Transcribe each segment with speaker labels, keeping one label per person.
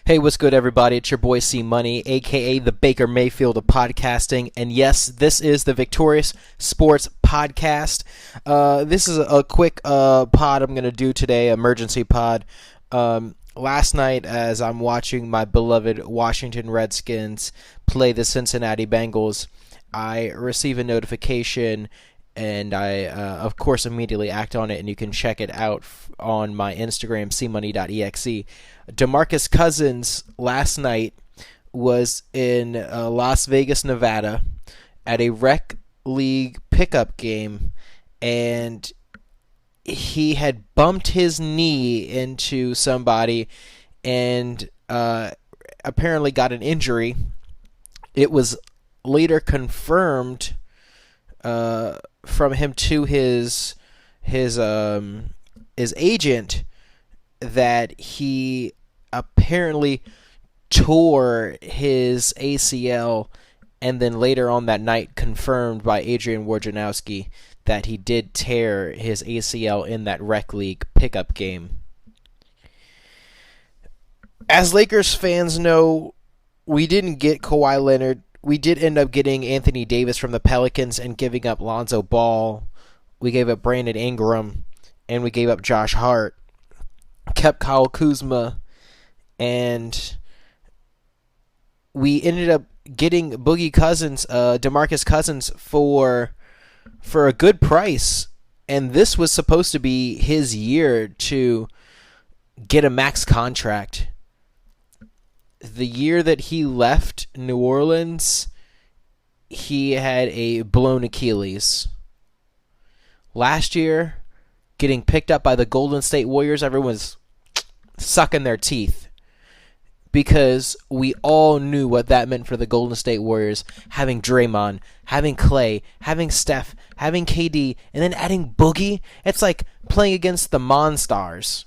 Speaker 1: Hey, what's good, everybody? It's your boy C Money, aka the Baker Mayfield of podcasting, and yes, this is the Victorious Sports Podcast. This is a quick pod I'm gonna do today, emergency pod. Last night, as I'm watching my beloved Washington Redskins play the Cincinnati Bengals, I receive a notification. And I, of course, immediately act on it, and you can check it out on my Instagram, cmoney.exe. DeMacrus Cousins last night was in Las Vegas, Nevada, at a rec league pickup game, and he had bumped his knee into somebody and apparently got an injury. It was later confirmed from him to his agent that he apparently tore his ACL, and then later on that night confirmed by Adrian Wojnarowski that he did tear his ACL in that rec league pickup game. As Lakers fans know, we didn't get Kawhi Leonard. We did end up getting Anthony Davis from the Pelicans and giving up Lonzo Ball. We gave up Brandon Ingram, and we gave up Josh Hart. Kept Kyle Kuzma, and we ended up getting Boogie Cousins, DeMarcus Cousins, for a good price. And this was supposed to be his year to get a max contract. The year that he left New Orleans, he had a blown Achilles. Last year, getting picked up by the Golden State Warriors, everyone's sucking their teeth because we all knew what that meant for the Golden State Warriors, having Draymond, having Clay, having Steph, having KD, and then adding Boogie. It's like playing against the Monstars.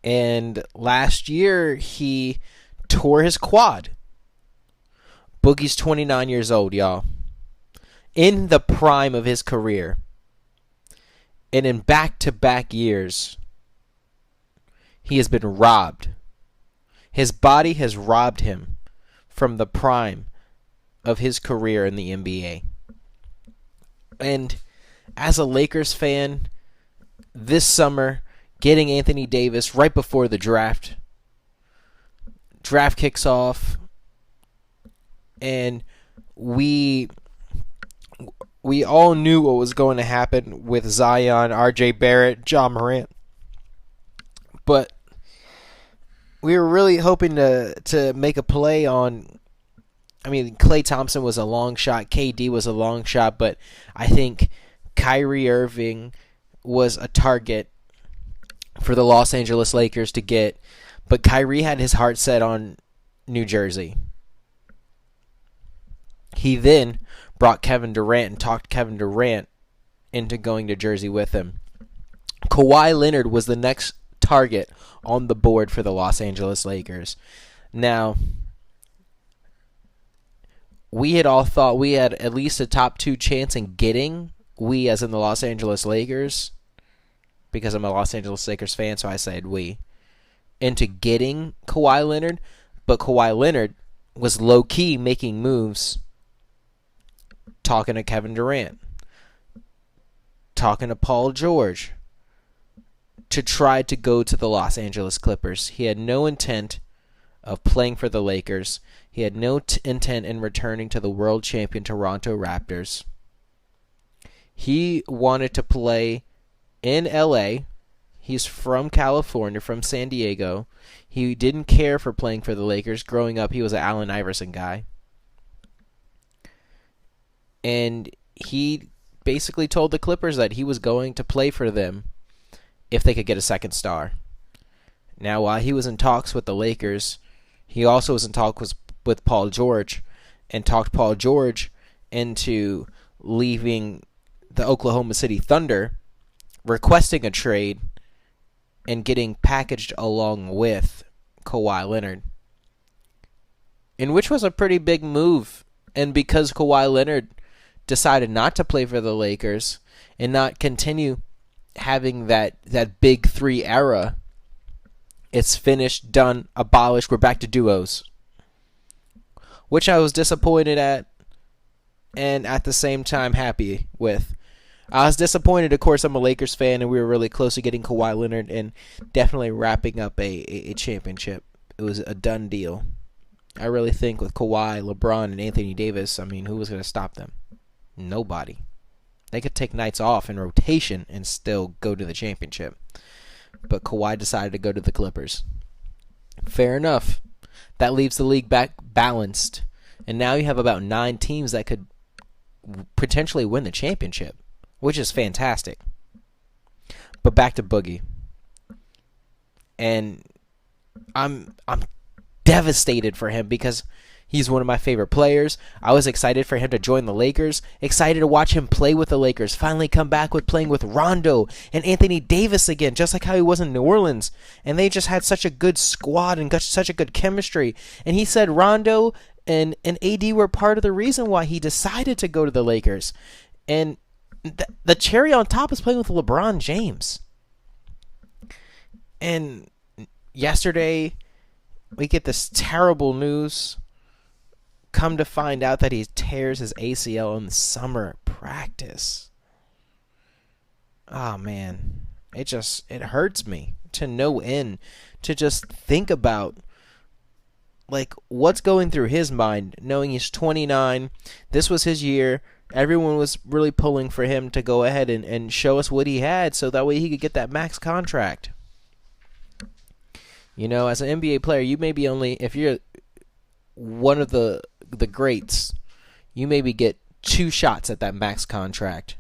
Speaker 1: And last year, he tore his quad. Boogie's 29 years old, y'all. In the prime of his career. And in back-to-back years, he has been robbed. His body has robbed him from the prime of his career in the NBA. And as a Lakers fan, this summer, getting Anthony Davis right before the draft. Draft kicks off, and we all knew what was going to happen with Zion, R.J. Barrett, John Morant. But we were really hoping to make a play on. I mean, Klay Thompson was a long shot, KD was a long shot, but I think Kyrie Irving was a target for the Los Angeles Lakers to get, but Kyrie had his heart set on New Jersey. He then brought Kevin Durant and talked Kevin Durant into going to Jersey with him. Kawhi Leonard was the next target on the board for the Los Angeles Lakers. Now, we had all thought we had at least a top 2 chance in getting, we as in the Los Angeles Lakers, because I'm a Los Angeles Lakers fan, so I said we, into getting Kawhi Leonard, but Kawhi Leonard was low-key making moves, talking to Kevin Durant, talking to Paul George, to try to go to the Los Angeles Clippers. He had no intent of playing for the Lakers. He had no intent in returning to the world champion Toronto Raptors. He wanted to play in LA. He's from California, from San Diego. He didn't care for playing for the Lakers. Growing up, he was an Allen Iverson guy. And he basically told the Clippers that he was going to play for them if they could get a second star. Now, while he was in talks with the Lakers, he also was in talks with Paul George, and talked Paul George into leaving the Oklahoma City Thunder, requesting a trade, and getting packaged along with Kawhi Leonard. And which was a pretty big move. And because Kawhi Leonard decided not to play for the Lakers and not continue having that big three era, It's finished, done, abolished. We're back to duos, which I was disappointed at and at the same time happy with. I was disappointed. Of course, I'm a Lakers fan, and we were really close to getting Kawhi Leonard and definitely wrapping up a championship. It was a done deal. I really think with Kawhi, LeBron, and Anthony Davis, I mean, who was going to stop them? Nobody. They could take nights off in rotation and still go to the championship. But Kawhi decided to go to the Clippers. Fair enough. That leaves the league back balanced. And now you have about 9 teams that could potentially win the championship, which is fantastic. But back to Boogie. And I'm devastated for him because he's one of my favorite players. I was excited for him to join the Lakers, excited to watch him play with the Lakers, finally come back with playing with Rondo and Anthony Davis again, just like how he was in New Orleans. And they just had such a good squad and got such a good chemistry. And he said Rondo and AD were part of the reason why he decided to go to the Lakers. And the cherry on top is playing with LeBron James. And yesterday, we get this terrible news. Come to find out that he tears his ACL in the summer practice. Oh, man. It hurts me to no end to just think about, like, what's going through his mind, knowing he's 29. This was his year. Everyone was really pulling for him to go ahead and show us what he had so that way he could get that max contract. You know, as an NBA player, you maybe only, if you're one of the greats, you maybe get 2 shots at that max contract.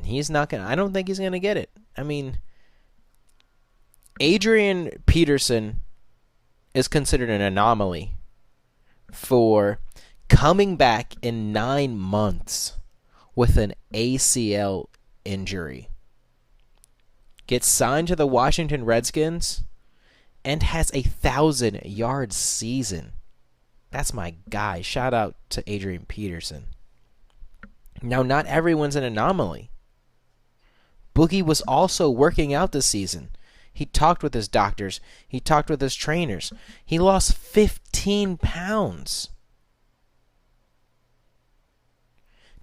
Speaker 1: He's not going to, I don't think he's going to get it. I mean, Adrian Peterson is considered an anomaly for coming back in 9 months with an ACL injury. Gets signed to the Washington Redskins and has a 1,000-yard season. That's my guy. Shout out to Adrian Peterson. Now, not everyone's an anomaly. Boogie was also working out this season. He talked with his doctors. He talked with his trainers. He lost 15 pounds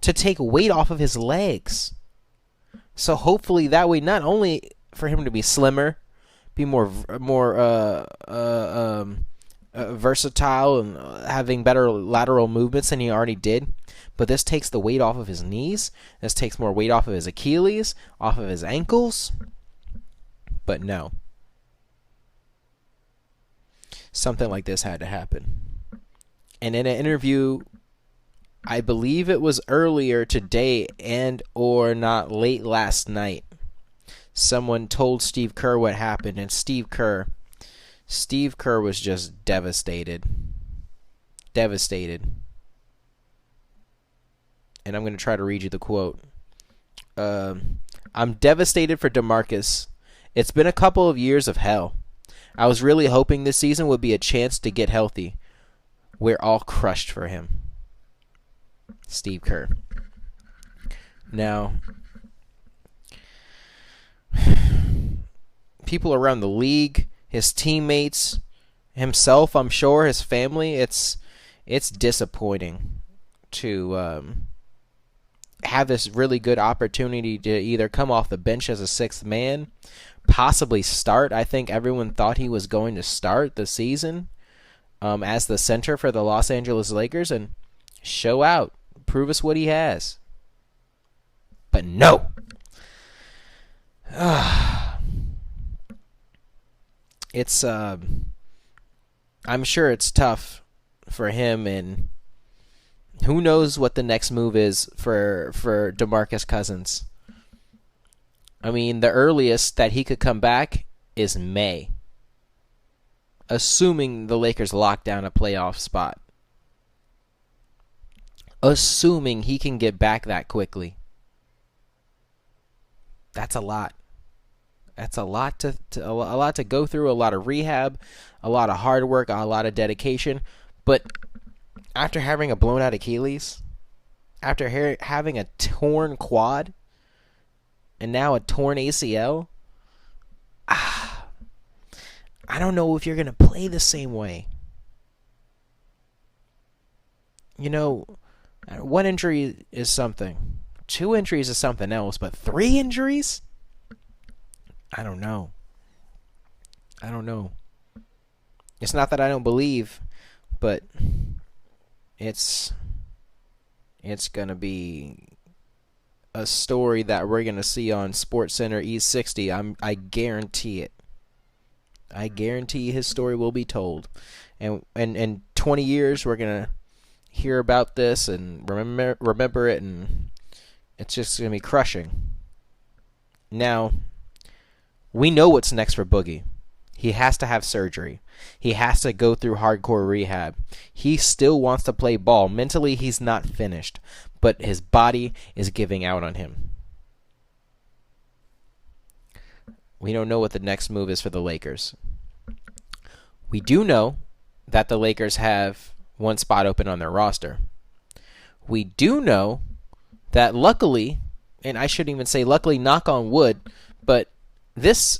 Speaker 1: to take weight off of his legs. So hopefully that way, not only for him to be slimmer, be more versatile and having better lateral movements than he already did, but this takes the weight off of his knees. This takes more weight off of his Achilles, off of his ankles. But no. Something like this had to happen. And in an interview, I believe it was earlier today and or not late last night, someone told Steve Kerr what happened, and Steve Kerr was just devastated. Devastated. And I'm going to try to read you the quote. I'm devastated for DeMarcus. It's been a couple of years of hell. I was really hoping this season would be a chance to get healthy. We're all crushed for him. Steve Kerr. Now, people around the league, his teammates, himself, I'm sure, his family, it's disappointing to have this really good opportunity to either come off the bench as a 6th man, possibly start. I think everyone thought he was going to start the season as the center for the Los Angeles Lakers and show out. Prove us what he has. But no. It's I'm sure it's tough for him, and who knows what the next move is for DeMacrus Cousins. I mean, the earliest that he could come back is May, assuming the Lakers lock down a playoff spot. Assuming he can get back that quickly. That's a lot. That's a lot to go through, a lot of rehab, a lot of hard work, a lot of dedication. But after having a blown out Achilles, after having a torn quad, and now a torn ACL, I don't know if you're going to play the same way. One injury is something. 2 injuries is something else, but 3 injuries? I don't know. It's not that I don't believe, but it's going to be a story that we're going to see on SportsCenter E60. I guarantee it. I guarantee his story will be told. And in 20 years, we're going to hear about this and remember it, and it's just going to be crushing. Now, we know what's next for Boogie. He has to have surgery. He has to go through hardcore rehab. He still wants to play ball. Mentally, he's not finished, but his body is giving out on him. We don't know what the next move is for the Lakers. We do know that the Lakers have one spot open on their roster. We do know that luckily, and I shouldn't even say luckily, knock on wood, but this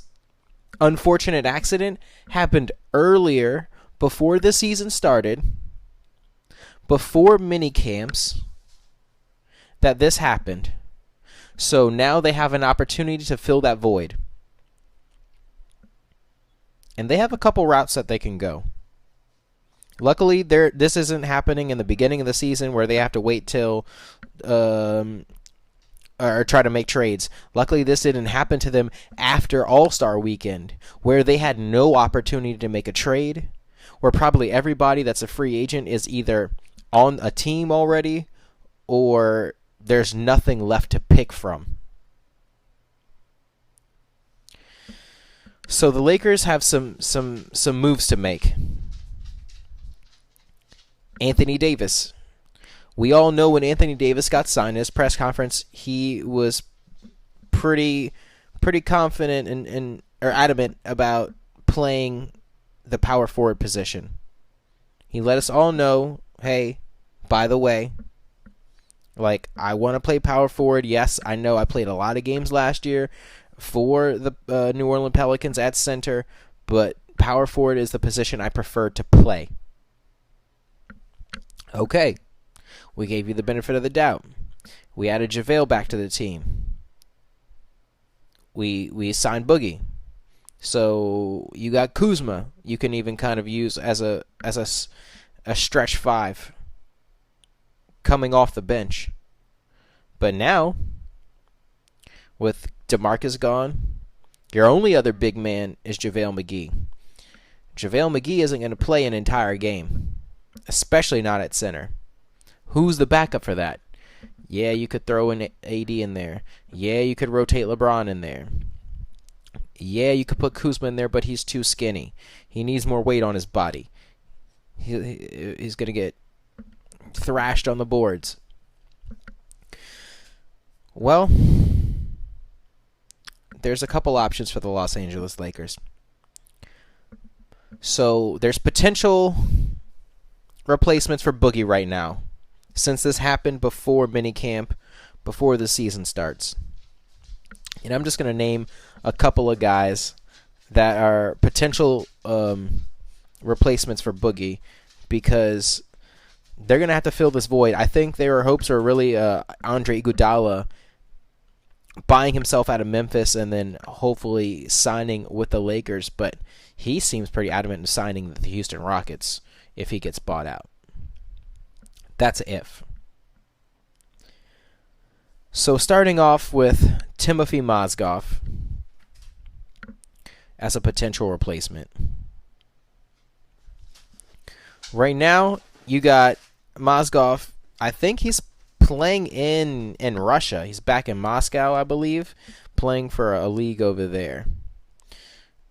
Speaker 1: unfortunate accident happened earlier, before the season started, before mini camps, that this happened. So now they have an opportunity to fill that void. And they have a couple routes that they can go. Luckily, this isn't happening in the beginning of the season where they have to wait till or try to make trades. Luckily, this didn't happen to them after All-Star Weekend, where they had no opportunity to make a trade, where probably everybody that's a free agent is either on a team already or there's nothing left to pick from. So the Lakers have some moves to make. Anthony Davis. We all know when Anthony Davis got signed in his press conference, he was pretty confident or adamant about playing the power forward position. He let us all know, hey, by the way, I want to play power forward. Yes, I know I played a lot of games last year for the New Orleans Pelicans at center, but power forward is the position I prefer to play. Okay, we gave you the benefit of the doubt. We added JaVale back to the team. We signed Boogie. So you got Kuzma. You can even kind of use as a stretch 5 coming off the bench. But now, with DeMarcus gone, your only other big man is JaVale McGee. JaVale McGee isn't going to play an entire game, especially not at center. Who's the backup for that? Yeah, you could throw an AD in there. Yeah, you could rotate LeBron in there. Yeah, you could put Kuzma in there, but he's too skinny. He needs more weight on his body. He's going to get thrashed on the boards. Well, there's a couple options for the Los Angeles Lakers. So there's potential replacements for Boogie right now, since this happened before minicamp, before the season starts. And I'm just going to name a couple of guys that are potential replacements for Boogie, because they're going to have to fill this void. I think their hopes are really Andre Iguodala buying himself out of Memphis and then hopefully signing with the Lakers, but he seems pretty adamant in signing with the Houston Rockets if he gets bought out. That's an if. So starting off with Timothy Mozgov as a potential replacement. Right now, you got Mozgov. I think he's playing in Russia. He's back in Moscow, I believe, playing for a league over there.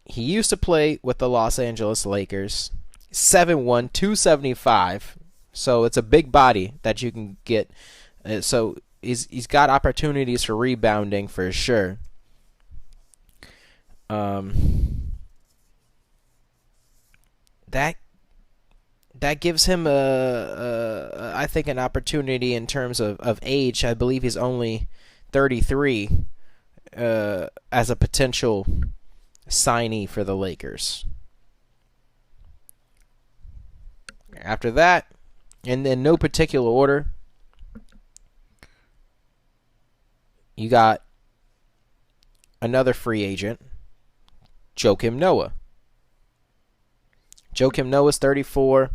Speaker 1: He used to play with the Los Angeles Lakers. 7'1", 275. So it's a big body that you can get. So he's got opportunities for rebounding for sure. That gives him I think an opportunity in terms of age. I believe he's only 33 as a potential signee for the Lakers. After that, and in no particular order, you got another free agent, Joakim Noah. Joakim Noah's 34.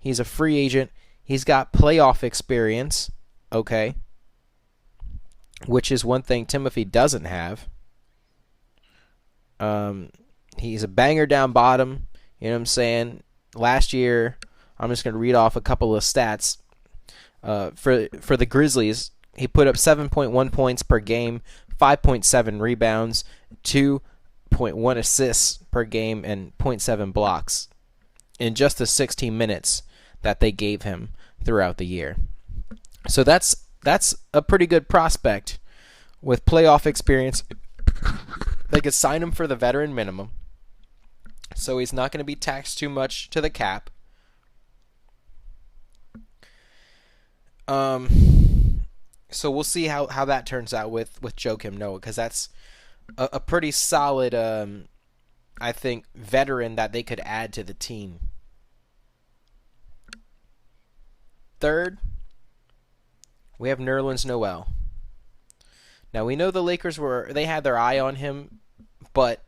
Speaker 1: He's a free agent. He's got playoff experience, okay, which is one thing Timothy doesn't have. He's a banger down bottom. You know what I'm saying? Last year, I'm just going to read off a couple of stats. For the Grizzlies, he put up 7.1 points per game, 5.7 rebounds, 2.1 assists per game, and 0.7 blocks in just the 16 minutes that they gave him throughout the year. So that's a pretty good prospect with playoff experience. They could sign him for the veteran minimum, so he's not going to be taxed too much to the cap. So we'll see how that turns out with Joakim Noah, because that's a pretty solid, I think, veteran that they could add to the team. Third, we have Nerlens Noel. Now, we know the Lakers they had their eye on him, but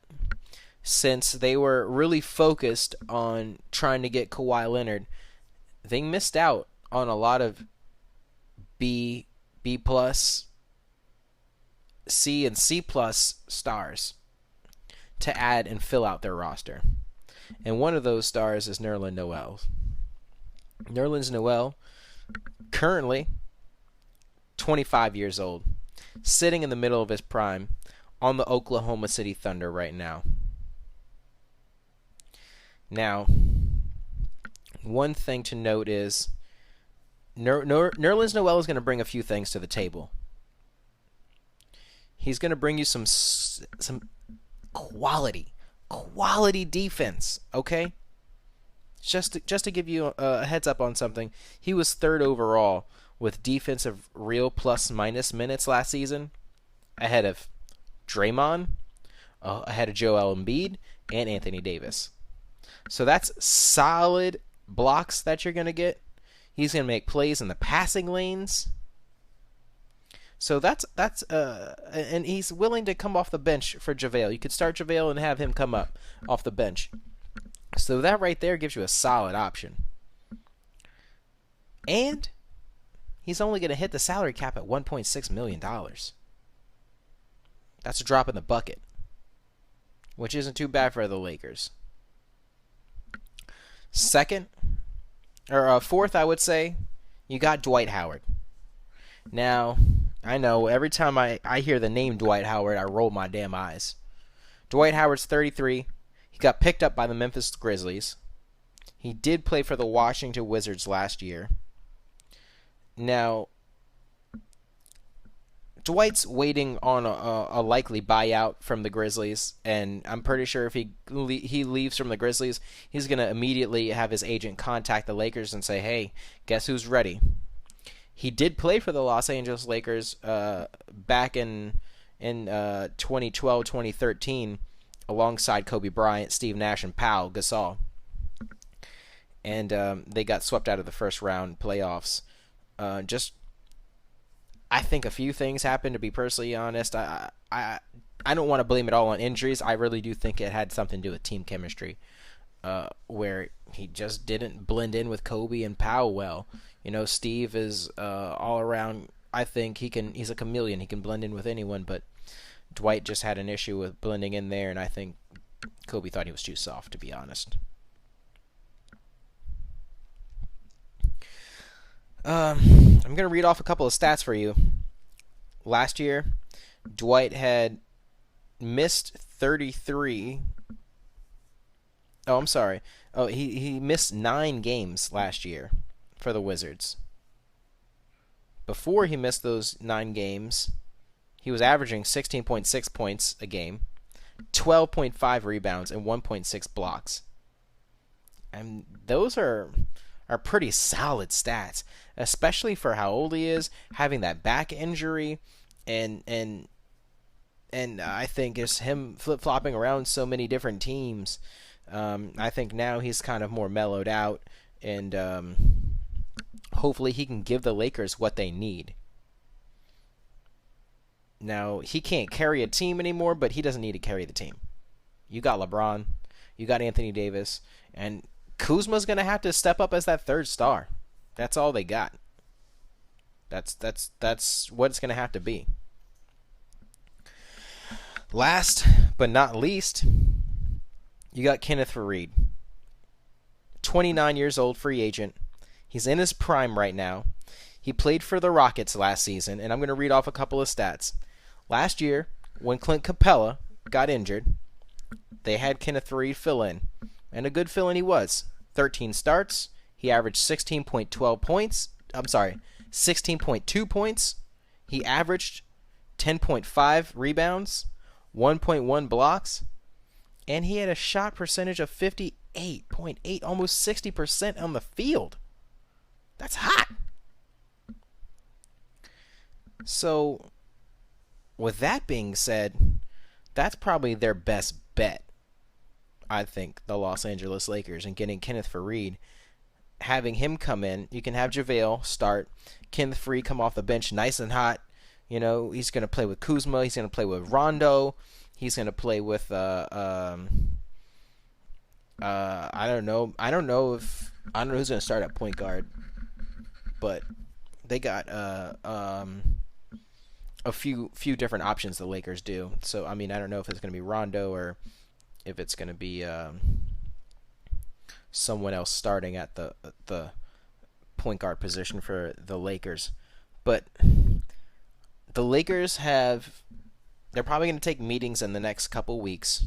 Speaker 1: since they were really focused on trying to get Kawhi Leonard, they missed out on a lot of B+, C, and C+ stars to add and fill out their roster. And one of those stars is Nerlens Noel. Nerlens Noel, currently 25 years old, sitting in the middle of his prime on the Oklahoma City Thunder right now. Now, one thing to note is Nerlens Noel is going to bring a few things to the table. He's going to bring you some quality defense, okay? Just to give you a heads up on something, he was third overall with defensive real plus-minus minutes last season, ahead of Draymond, ahead of Joel Embiid, and Anthony Davis. So that's solid blocks that you're going to get. He's going to make plays in the passing lanes. So that's and he's willing to come off the bench for JaVale. You could start JaVale and have him come up off the bench. So that right there gives you a solid option. And he's only going to hit the salary cap at $1.6 million. That's a drop in the bucket, which isn't too bad for the Lakers. Fourth, I would say, you got Dwight Howard. Now, I know every time I hear the name Dwight Howard, I roll my damn eyes. Dwight Howard's 33. He got picked up by the Memphis Grizzlies. He did play for the Washington Wizards last year. Now, Dwight's waiting on a likely buyout from the Grizzlies, and I'm pretty sure if he leaves from the Grizzlies, he's going to immediately have his agent contact the Lakers and say, hey, guess who's ready? He did play for the Los Angeles Lakers back in 2012, 2013, alongside Kobe Bryant, Steve Nash, and Pau Gasol. And they got swept out of the first round playoffs. I think a few things happened, to be personally honest. I don't want to blame it all on injuries. I really do think it had something to do with team chemistry, where he just didn't blend in with Kobe and Pau well. You know, Steve is all around. I think he's a chameleon. He can blend in with anyone, but Dwight just had an issue with blending in there, and I think Kobe thought he was too soft, to be honest. I'm going to read off a couple of stats for you. Last year, Dwight had missed 33. Oh, I'm sorry. Oh, he missed 9 games last year for the Wizards. Before he missed those 9 games, he was averaging 16.6 points a game, 12.5 rebounds, and 1.6 blocks. And those are pretty solid stats, especially for how old he is, having that back injury, and I think it's him flip-flopping around so many different teams. I think now he's kind of more mellowed out, and hopefully he can give the Lakers what they need. Now, he can't carry a team anymore, but he doesn't need to carry the team. You got LeBron, you got Anthony Davis, and Kuzma's going to have to step up as that third star. That's all they got. That's what it's going to have to be. Last but not least, you got Kenneth Faried. 29 years old, free agent. He's in his prime right now. He played for the Rockets last season, and I'm going to read off a couple of stats. Last year, when Clint Capella got injured, they had Kenneth Faried fill in, and a good fill-in he was. 13 starts. He averaged 16.2 points. He averaged 10.5 rebounds, 1.1 blocks, and he had a shot percentage of 58.8, almost 60% on the field. That's hot. So, with that being said, that's probably their best bet, I think, the Los Angeles Lakers, and getting Kenneth Faried. Having him come in, you can have JaVale start, Kenneth Faried come off the bench nice and hot. You know, he's going to play with Kuzma, he's going to play with Rondo, he's going to play with I don't know who's going to start at point guard, but they got a few different options the Lakers do. So I mean, I don't know if it's going to be Rondo or if it's going to be someone else starting at the point guard position for the Lakers. But the Lakers they're probably going to take meetings in the next couple weeks.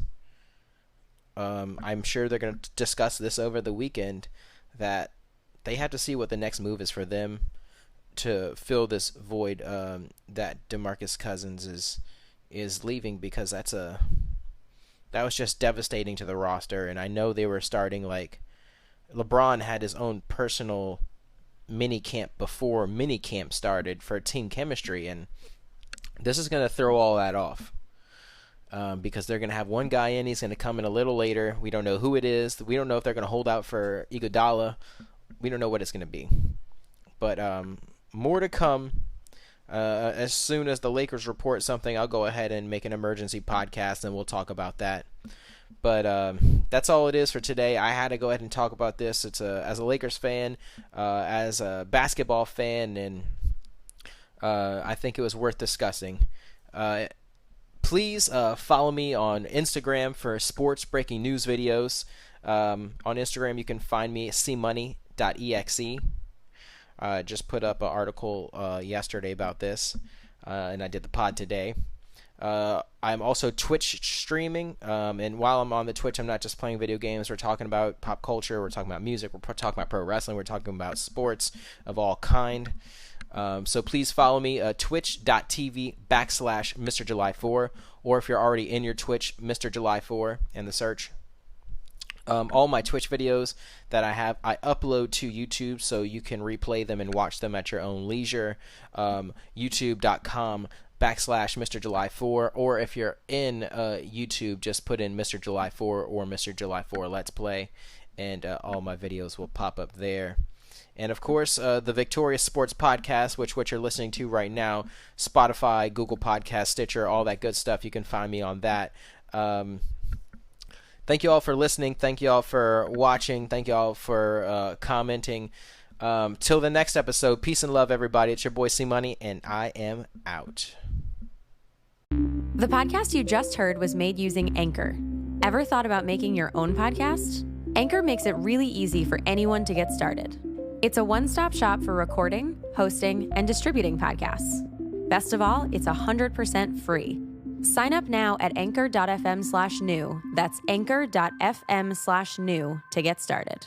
Speaker 1: I'm sure they're going to discuss this over the weekend, that they have to see what the next move is for them to fill this void that DeMarcus Cousins is leaving, because that was just devastating to the roster. And I know they were starting, like, LeBron had his own personal mini camp before mini camp started for team chemistry, and this is going to throw all that off. Because they're going to have one guy in, he's going to come in a little later. We don't know who it is. We don't know if they're going to hold out for Iguodala. We don't know what it's going to be. But more to come. As soon as the Lakers report something, I'll go ahead and make an emergency podcast, and we'll talk about that. But that's all it is for today. I had to go ahead and talk about this. It's as a Lakers fan, as a basketball fan, and I think it was worth discussing. Please follow me on Instagram for sports breaking news videos. On Instagram, you can find me at cmoney.exe. Just put up an article yesterday about this, and I did the pod today. I'm also Twitch streaming, and while I'm on the Twitch, I'm not just playing video games. We're talking about pop culture, we're talking about music, we're talking about pro wrestling, we're talking about sports of all kind. So please follow me, twitch.tv/Mr. July 4, or if you're already in your Twitch, Mr. July 4 in the search. All my Twitch videos that I have, I upload to YouTube, so you can replay them and watch them at your own leisure. YouTube.com/Mr. July 4, or if you're in YouTube, just put in Mr. July 4 or Mr. July 4 Let's Play, and all my videos will pop up there. And of course, the Victorious Sports Podcast, which what you're listening to right now, Spotify, Google Podcast, Stitcher, all that good stuff. You can find me on that. Thank you all for listening. Thank you all for watching. Thank you all for commenting. Till the next episode, peace and love, everybody. It's your boy C Money, and I am out.
Speaker 2: The podcast you just heard was made using Anchor. Ever thought about making your own podcast? Anchor makes it really easy for anyone to get started. It's a one-stop shop for recording, hosting, and distributing podcasts. Best of all, it's 100% free. Sign up now at anchor.fm/new. That's anchor.fm/new to get started.